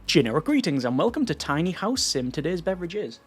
Generic greetings and welcome to Tiny House Sim. Today's beverage is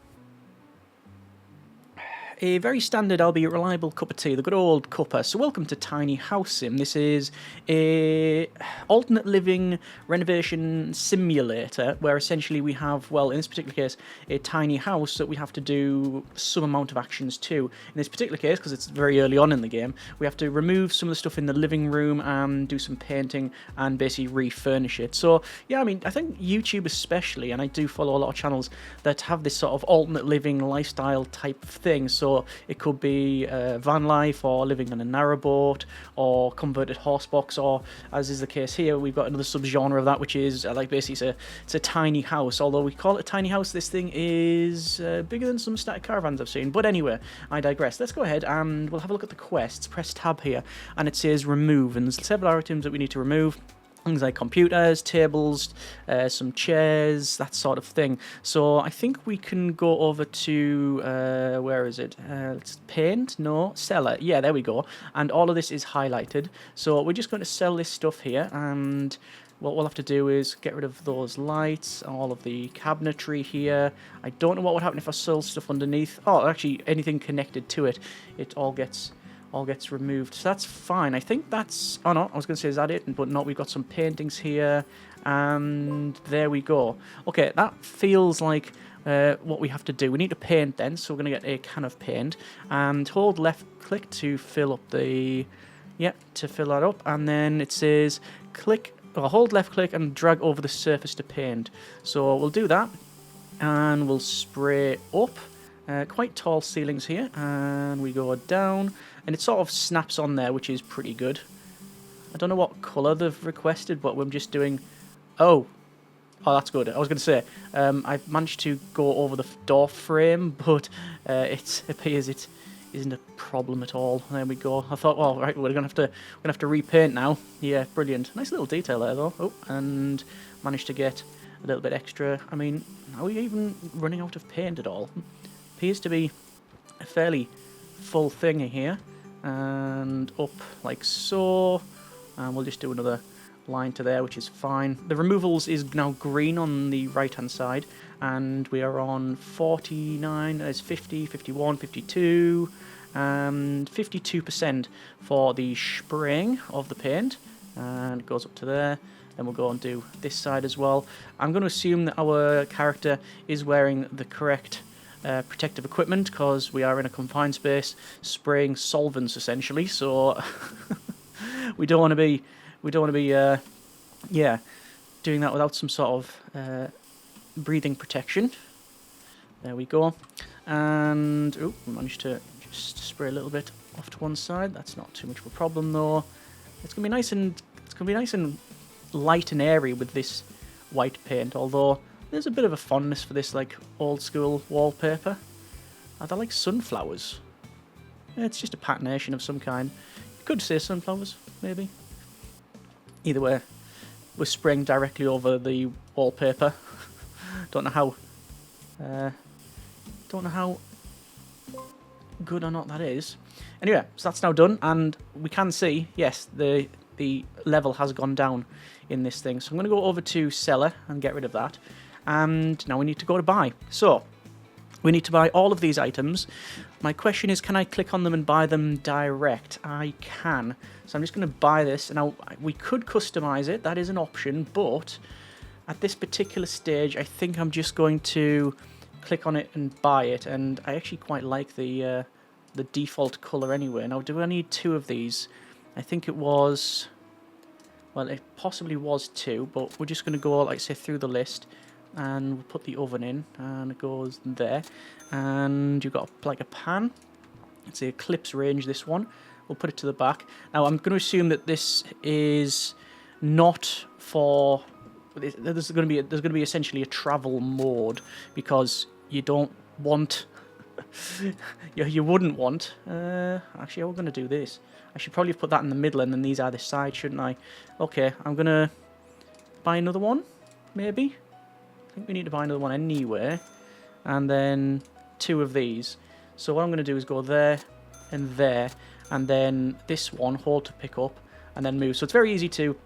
a very standard, albeit reliable cup of tea, the good old cuppa. So welcome to Tiny House Sim. This is a alternate living renovation simulator where essentially we have, well, in this particular case, a tiny house that we have to do some amount of actions to. In this particular case, because it's very early on in the game, we have to remove some of the stuff in the living room and do some painting and basically refurnish it. So yeah, I mean, I think YouTube especially, and I do follow a lot of channels that have this sort of alternate living lifestyle type thing. So it could be van life, or living on a narrowboat, or converted horsebox, or as is the case here, we've got another subgenre of that, which is like basically it's a tiny house. Although we call it a tiny house, this thing is bigger than some static caravans I've seen. But anyway, I digress. Let's go ahead and we'll have a look at the quests. Press tab here, and it says remove, and there's several items that we need to remove. Things like computers, tables, some chairs, that sort of thing. So I think we can go over to, where is it? Let's paint, no, cellar. Yeah, there we go. And all of this is highlighted. So we're just going to sell this stuff here, and what we'll have to do is get rid of those lights, all of the cabinetry here. I don't know what would happen if I sold stuff underneath. Oh, actually, anything connected to it, it all gets removed, so that's fine. I think that's, oh no, I was going to say is that it, but no, we've got some paintings here, and there we go. Okay, that feels like what we have to do. We need to paint then, so we're going to get a can of paint, and hold left click to fill up the, to fill that up, and then it says click, or hold left click and drag over the surface to paint. So we'll do that, and we'll spray up. Quite tall ceilings here, and we go down, and it sort of snaps on there, which is pretty good. I don't know what colour they've requested, but we're just doing... Oh, that's good. I was going to say, I've managed to go over the door frame, but it appears it isn't a problem at all. There we go. I thought, well, right, we're gonna have to repaint now. Yeah, brilliant. Nice little detail there, though. Oh, and managed to get a little bit extra. I mean, are we even running out of paint at all? Appears to be a fairly full thing here, and up like so, and we'll just do another line to there, which is fine. The removals is now green on the right hand side, and we are on 49, there's 50, 51, 52, and 52% for the spraying of the paint, and it goes up to there. Then we'll go and do this side as well. I'm going to assume that our character is wearing the correct protective equipment, because we are in a confined space spraying solvents essentially, so we don't want to be doing that without some sort of breathing protection. There we go. And we managed to just spray a little bit off to one side. That's not too much of a problem though. It's gonna be nice and light and airy with this white paint, although there's a bit of a fondness for this, like, old-school wallpaper. Are they like sunflowers? Yeah, it's just a patination of some kind. You could say sunflowers, maybe. Either way, we're spraying directly over the wallpaper. Don't know how good or not that is. Anyway, so that's now done, and we can see, yes, the level has gone down in this thing. So I'm going to go over to cellar and get rid of that. And now we need to go to buy. So we need to buy all of these items. My question is, can I click on them and buy them direct? I can. So I'm just going to buy this. Now, we could customize it. That is an option. But at this particular stage, I think I'm just going to click on it and buy it. And I actually quite like the default color anyway. Now, do I need two of these? I think it was... Well, it possibly was two, but we're just going to go, like, say, through the list. And we'll put the oven in, and it goes there. And you've got like a pan. It's the Eclipse range, this one. We'll put it to the back. Now I'm going to assume that this is not for. There's going to be essentially a travel mode, because you don't want. you wouldn't want. Actually, I'm going to do this. I should probably put that in the middle, and then these either side, shouldn't I? Okay, I'm going to buy another one, maybe. I think we need to buy another one anyway, and then two of these. So what I'm going to do is go there, and then this one, hold to pick up, and then move. So it's very easy to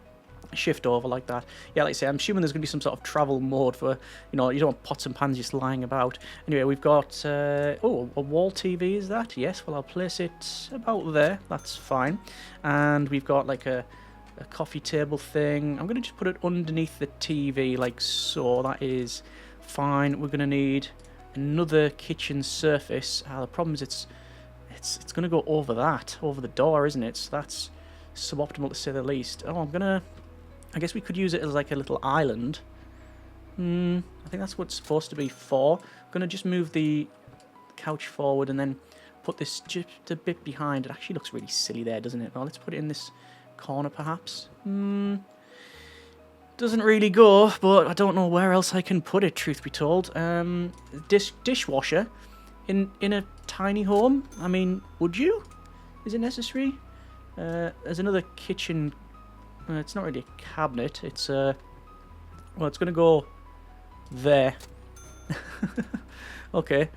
shift over like that. Yeah, like I say, I'm assuming there's going to be some sort of travel mode for, you know, you don't want pots and pans just lying about. Anyway, we've got, oh, a wall TV, is that? Yes, well, I'll place it about there. That's fine. And we've got like a coffee table thing. I'm going to just put it underneath the TV like so. That is fine. We're going to need another kitchen surface. The problem is it's going to go over the door, isn't it? So that's suboptimal to say the least. Oh, I guess we could use it as like a little island. I think that's what it's supposed to be for. I'm going to just move the couch forward and then put this just a bit behind. It actually looks really silly there, doesn't it? Well, let's put it in this corner perhaps. Doesn't really go, but I don't know where else I can put it, truth be told. Dishwasher in a tiny home? I mean, would you? Is it necessary? There's another kitchen. It's not really a cabinet. It's well, it's going to go there. Okay.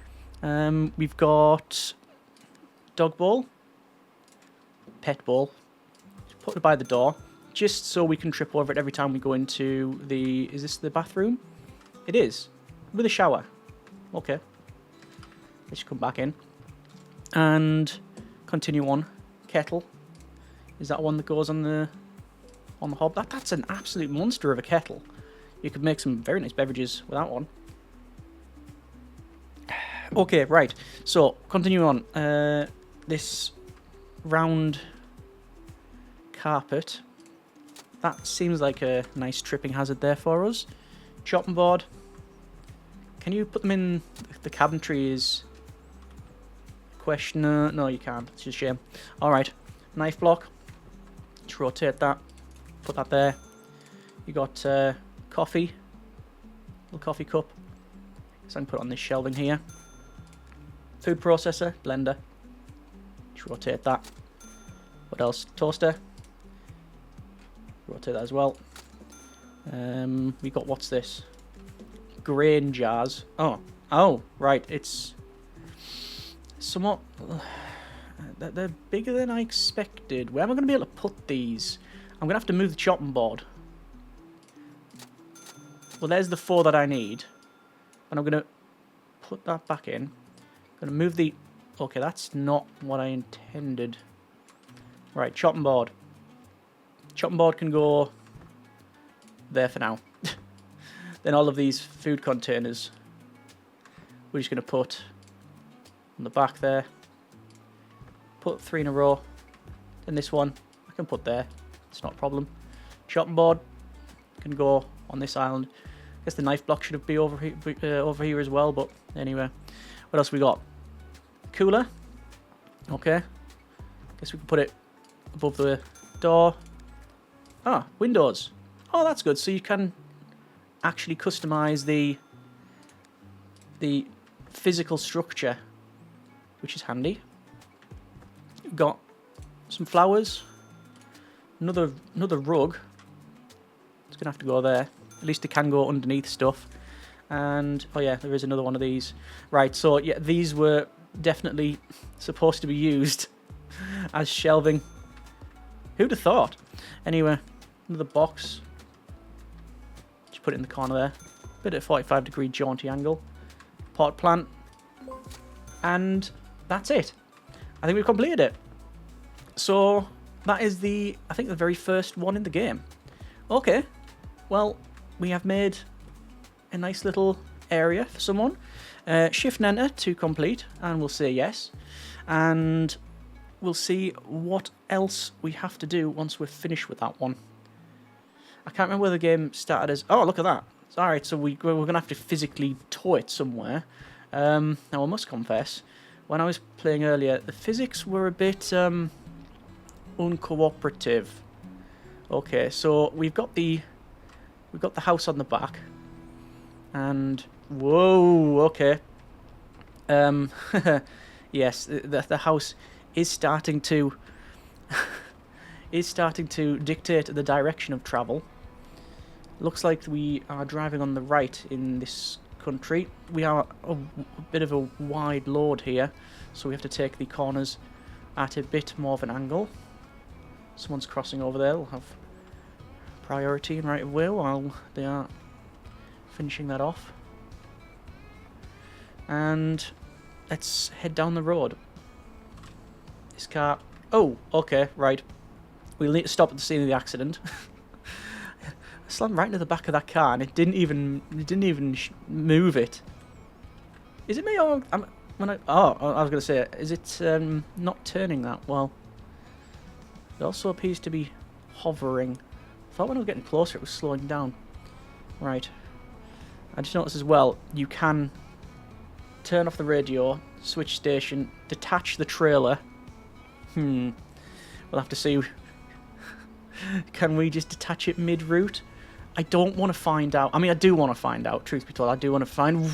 We've got dog bowl, pet bowl. Just put it by the door, just so we can trip over it every time we go into the. Is this the bathroom? It is, with a shower. Okay. Let's come back in and continue on. Kettle. Is that one that goes on the hob? That's an absolute monster of a kettle. You could make some very nice beverages with that one. Okay, right. So, continue on. This round carpet. That seems like a nice tripping hazard there for us. Chopping board. Can you put them in the cabinetry is... Question. No, you can't. It's just a shame. Alright. Knife block. Just rotate that. Put that there. You got coffee. Little coffee cup. So I can put it on this shelving here. Food processor. Blender. Just rotate that. What else? Toaster. Rotate that as well. We got, what's this? Grain jars. Oh, right. It's somewhat... They're bigger than I expected. Where am I going to be able to put these? I'm going to have to move the chopping board. Well, there's the 4 that I need. And I'm going to put that back in. I'm going to move the... Okay, that's not what I intended. Right, chopping board. Chopping board can go there for now. Then all of these food containers, we're just going to put on the back there. Put 3 in a row. Then this one, I can put there. It's not a problem. Chopping board can go on this island. I guess the knife block should be over here as well, but anyway. What else we got? Cooler. Okay. Guess we can put it above the door. Windows. Oh, that's good. So you can actually customize the physical structure, which is handy. Got some flowers. Another rug. It's gonna have to go there. At least it can go underneath stuff. And oh yeah, there is another one of these. Right, so yeah, these were definitely supposed to be used as shelving. Who'd have thought? Anyway, another box. Just put it in the corner there. Bit at a 45-degree jaunty angle. Pot plant. And that's it. I think we've completed it. So that is I think the very first one in the game. Okay. Well, we have made a nice little area for someone. Shift and enter to complete, and we'll say yes. And we'll see what else we have to do once we're finished with that one. I can't remember where the game started as... Oh, look at that. Alright, so we're going to have to physically tow it somewhere. Now, I must confess, when I was playing earlier, the physics were a bit uncooperative. Okay, so we've got the house on the back. And... Whoa, okay. Yes, the house is starting to dictate the direction of travel. Looks like we are driving on the right in this country. We are a bit of a wide load here, so we have to take the corners at a bit more of an angle. Someone's crossing over there. We'll have priority and right of way while they are finishing that off. And let's head down the road. This car... Oh, okay, right. We'll need to stop at the scene of the accident. I slammed right into the back of that car and it didn't even move it. Is it me or... I was going to say, is it not turning that well? It also appears to be hovering. I thought when I was getting closer it was slowing down. Right. I just noticed as well, you can turn off the radio, switch station, detach the trailer. We'll have to see. Can we just detach it mid-route? I don't want to find out. I mean, I do want to find out, truth be told. I do want to find...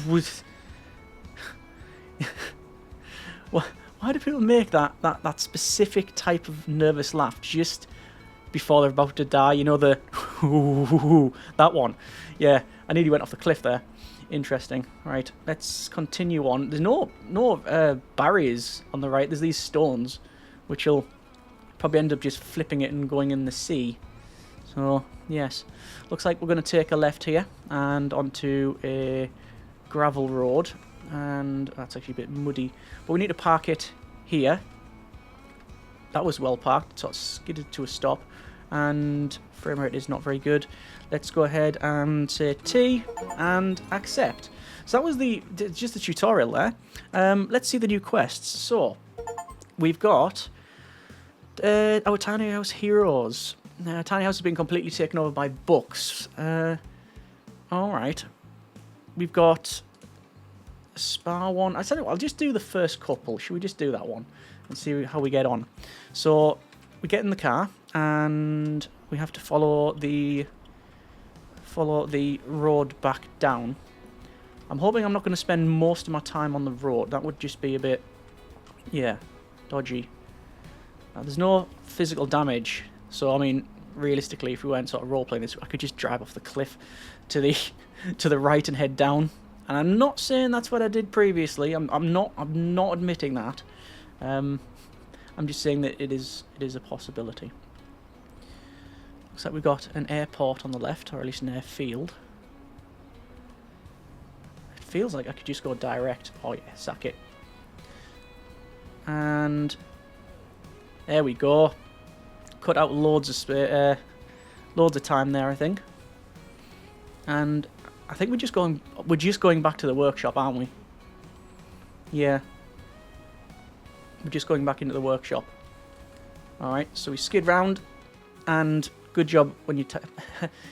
Why do people make that specific type of nervous laugh just before they're about to die? You know, the... that one. Yeah, I nearly went off the cliff there. Interesting. Right, let's continue on. There's no barriers on the right. There's these stones, which will probably end up just flipping it and going in the sea. So, yes. Looks like we're going to take a left here and onto a gravel road. And that's actually a bit muddy. But we need to park it here. That was well parked. Sort of skidded to a stop. And frame rate is not very good. Let's go ahead and say T and accept. So that was just the tutorial there. Let's see the new quests. So, we've got our tiny house heroes. Tiny house has been completely taken over by books. Alright. We've got a spa one. I said I'll just do the first couple. Should we just do that one and see how we get on? So, we get in the car and we have to follow the road back down. I'm hoping I'm not going to spend most of my time on the road. That would just be a bit, yeah, dodgy. There's no physical damage, so I mean, realistically, if we weren't sort of role-playing this, I could just drive off the cliff to the right and head down. And I'm not saying that's what I did previously. I'm not admitting that. I'm just saying that it is a possibility. Looks like we've got an airport on the left, or at least an airfield. It feels like I could just go direct. Oh yeah, sack it. And there we go. Cut out loads of time there, I think. And I think we're just going back to the workshop, aren't we? Yeah. We're just going back into the workshop. Alright, so we skid round, and good job when you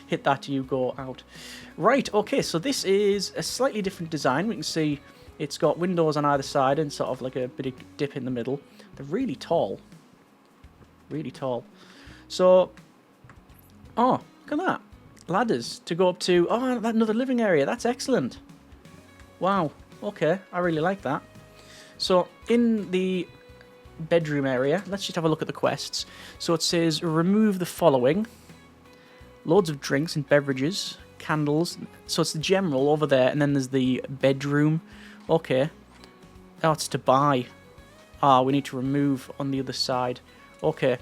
hit that, you go out. Right, okay, so this is a slightly different design. We can see it's got windows on either side and sort of like a bit of dip in the middle. They're really tall. Really tall. So, oh, look at that. Ladders to go up to, oh, another living area. That's excellent. Wow, okay, I really like that. So, in the bedroom area, let's just have a look at the quests. So it says remove the following: loads of drinks and beverages, candles. So it's the general over there, and then there's the bedroom. Okay. Oh, it's to buy. Ah, we need to remove on the other side. Okay.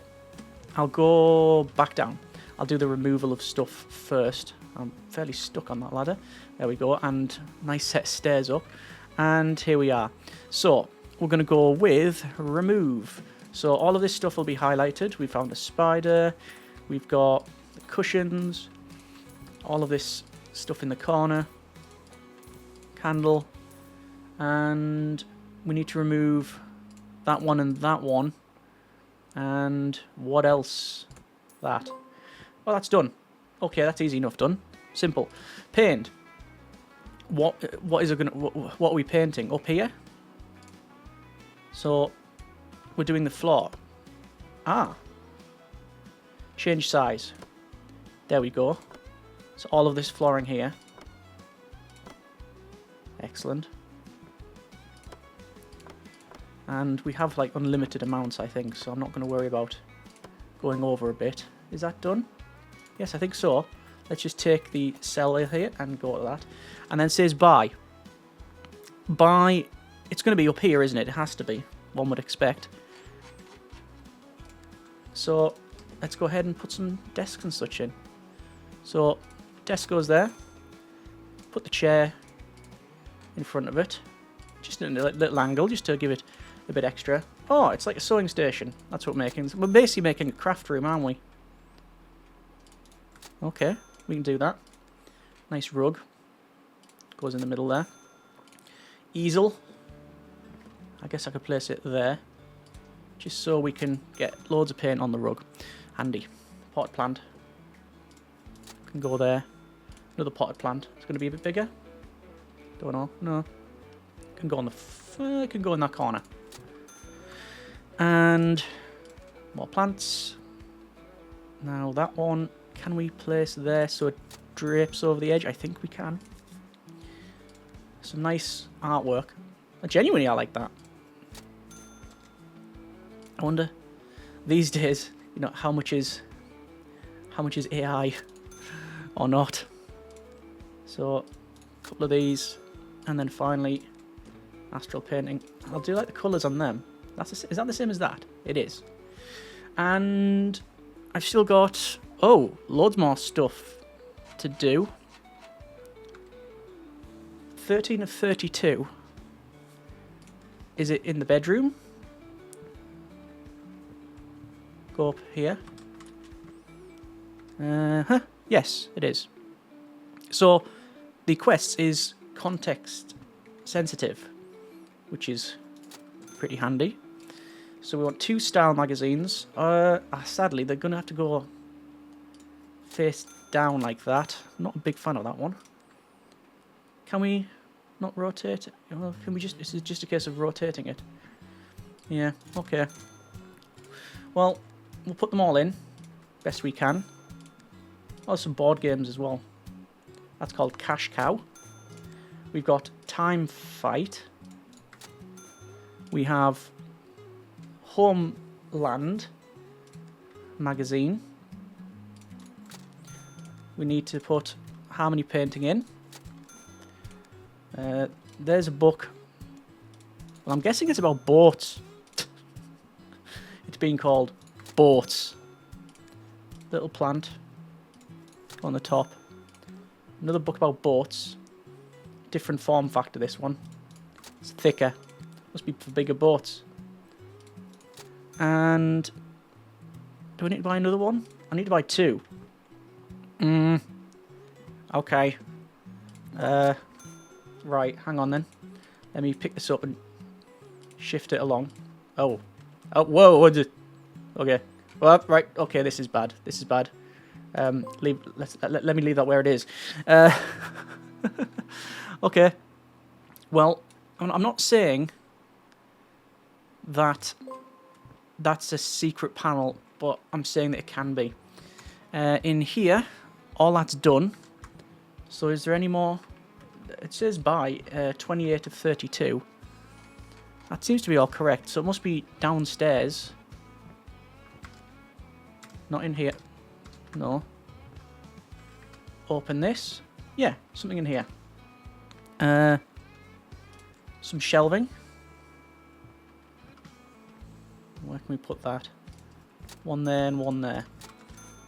I'll go back down. I'll do the removal of stuff first. I'm fairly stuck on that ladder. There we go. And nice set of stairs up. And here we are. So we're going to go with remove. So all of this stuff will be highlighted. We found a spider. We've got the cushions. All of this stuff in the corner. Candle. And we need to remove that one and that one. And what else? That. Well, that's done. Okay, that's easy enough done. Simple. Paint. What are we painting? Up here? So, we're doing the floor. Ah. Change size. There we go. So all of this flooring here. Excellent. And we have like unlimited amounts, I think, so I'm not going to worry about going over a bit. Is that done? Yes, I think so. Let's just take the cell here and go to that. And then it says buy. Buy. It's going to be up here, isn't it? It has to be. One would expect. So let's go ahead and put some desks and such in. So, desk goes there. Put the chair in front of it. Just in a little angle, just to give it a bit extra. Oh, it's like a sewing station. That's what we're making. We're basically making a craft room, aren't we? Okay, we can do that. Nice rug. Goes in the middle there. Easel. I guess I could place it there. Just so we can get loads of paint on the rug. Handy. Potted plant. Can go there. Another potted plant. It's going to be a bit bigger. Don't know. No. Can go on the. Can go in that corner. And more plants. Now that one, can we place there so it drapes over the edge? I think we can. Some nice artwork. Genuinely, I like that. I wonder these days, you know, how much is AI or not. So a couple of these, and then finally astral painting. I'll do like the colours on them. Is that the same as that? It is. And I've still got loads more stuff to do. 13 of 32. Is it in the bedroom? Go up here. Yes, it is. So the quest is context sensitive, which is pretty handy. So we want 2 style magazines. Sadly, they're going to have to go face down like that. Not a big fan of that one. Can we not rotate it? Can we just... This is just a case of rotating it. Yeah, okay. Well, we'll put them all in. Best we can. Oh, some board games as well. That's called Cash Cow. We've got Time Fight. We have Homeland magazine. We need to put Harmony Painting in. There's a book. Well, I'm guessing it's about boats. It's being called Boats. Little plant on the top. Another book about boats. Different form factor, this one. It's thicker. Must be for bigger boats. And do I need to buy another one? I need to buy 2. Okay. Right, hang on then. Let me pick this up and shift it along. Oh, whoa, what is it? Okay. Well, right, okay, this is bad. This is bad. Let me leave that where it is. Okay. Well, I'm not saying that that's a secret panel, but I'm saying that it can be. In here, all that's done. So is there any more? It says by 28 of 32. That seems to be all correct. So it must be downstairs. Not in here. No. Open this. Yeah, something in here. Some shelving. Where can we put that? One there and one there.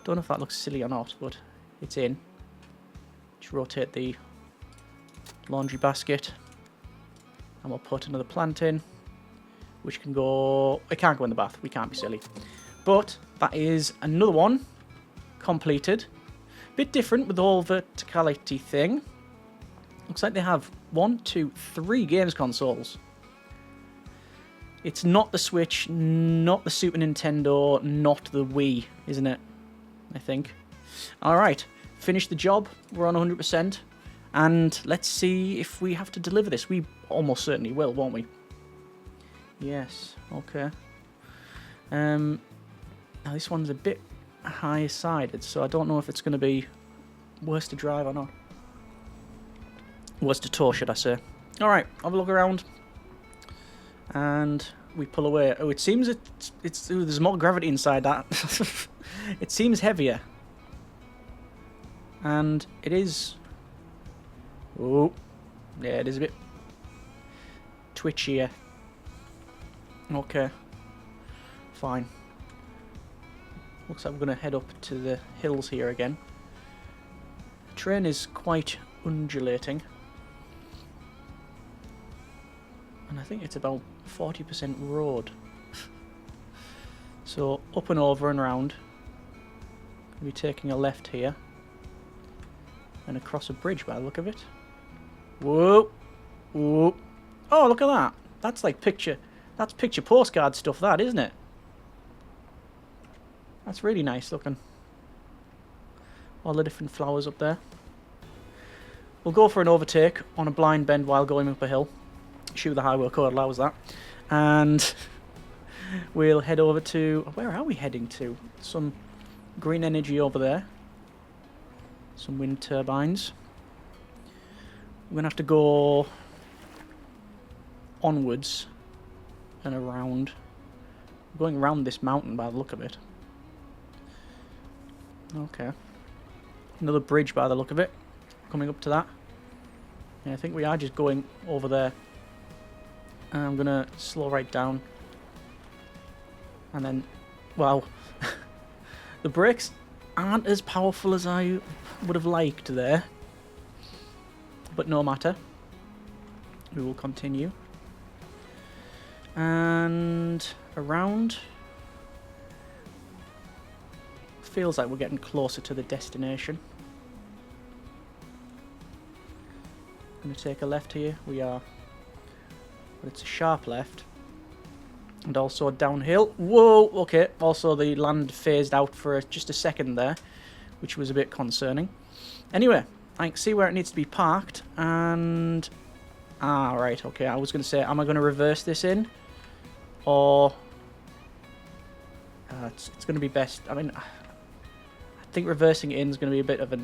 Don't know if that looks silly or not, but it's in. Just rotate the laundry basket. And we'll put another plant in. Which can go... It can't go in the bath. We can't be silly. But that is another one completed. Bit different with the whole verticality thing. Looks like they have 1, 2, 3 games consoles. It's not the Switch, not the Super Nintendo, not the Wii, isn't it? I think. Alright, finish the job. We're on 100%. And let's see if we have to deliver this. We almost certainly will, won't we? Yes, okay. Now this one's a bit high-sided, so I don't know if it's going to be worse to drive or not. Worse to tow, should I say. Alright, have a look around. And we pull away. Oh, it seems there's more gravity inside that. It seems heavier. And it is... Oh, yeah, it is a bit twitchier. Okay. Fine. Looks like we're going to head up to the hills here again. terrain is quite undulating. And I think it's about 40% road. So up and over and around. We'll be taking a left here. And across a bridge by the look of it. Whoa! Whoa! Oh, look at that! That's like picture postcard stuff, that, isn't it? That's really nice looking. All the different flowers up there. We'll go for an overtake on a blind bend while going up a hill. Shoot, the highway code allows that. And we'll head over to... Where are we heading to? Some green energy over there. Some wind turbines. We're going to have to go onwards and around. We're going around this mountain by the look of it. Okay. Another bridge by the look of it. Coming up to that. Yeah, I think we are just going over there. And I'm going to slow right down. And then, wow. The brakes aren't as powerful as I would have liked there. But no matter. We will continue. And around. Feels like we're getting closer to the destination. I'm going to take a left here. We are. But it's a sharp left. And also downhill. Whoa! Okay. Also the land phased out for just a second there. Which was a bit concerning. Anyway. I can see where it needs to be parked. And... Ah, right. Okay. I was going to say, am I going to reverse this in? Or... it's going to be best. I mean... I think reversing it in is going to be a bit of a...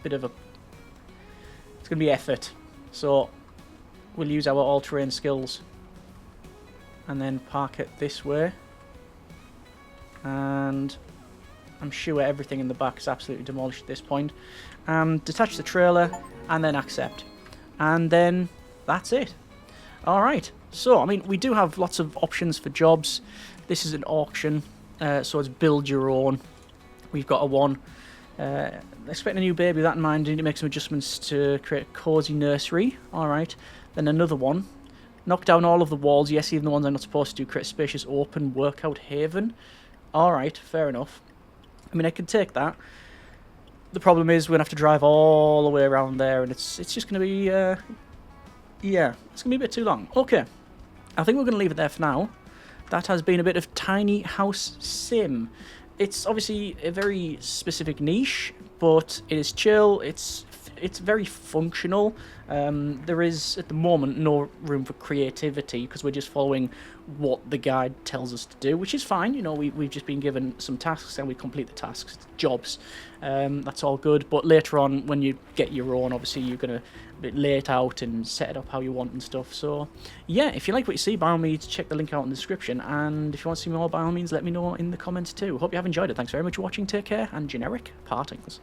It's going to be effort. So... We'll use our all-terrain skills. And then park it this way. And I'm sure everything in the back is absolutely demolished at this point. Detach the trailer and then accept. And then that's it. Alright. So, I mean, we do have lots of options for jobs. This is an auction. So it's build your own. We've got a one. Expecting a new baby, with that in mind, need to make some adjustments to create a cozy nursery. Alright. Then another one. Knock down all of the walls, yes, even the ones I'm not supposed to. Create a spacious open workout haven. Alright, fair enough. I mean, I can take that. The problem is we're going to have to drive all the way around there, and it's just going to be, yeah, it's going to be a bit too long. Okay, I think we're going to leave it there for now. That has been a bit of Tiny House Sim. It's obviously a very specific niche, but it is chill, it's very functional. There is, at the moment, no room for creativity because we're just following what the guide tells us to do, which is fine. You know, we've just been given some tasks and we complete the tasks, jobs. That's all good. But later on, when you get your own, obviously you're going to lay it out and set it up how you want and stuff. So, yeah, if you like what you see, by all means, check the link out in the description. And if you want to see more, by all means, let me know in the comments too. Hope you have enjoyed it. Thanks very much for watching. Take care and generic partings.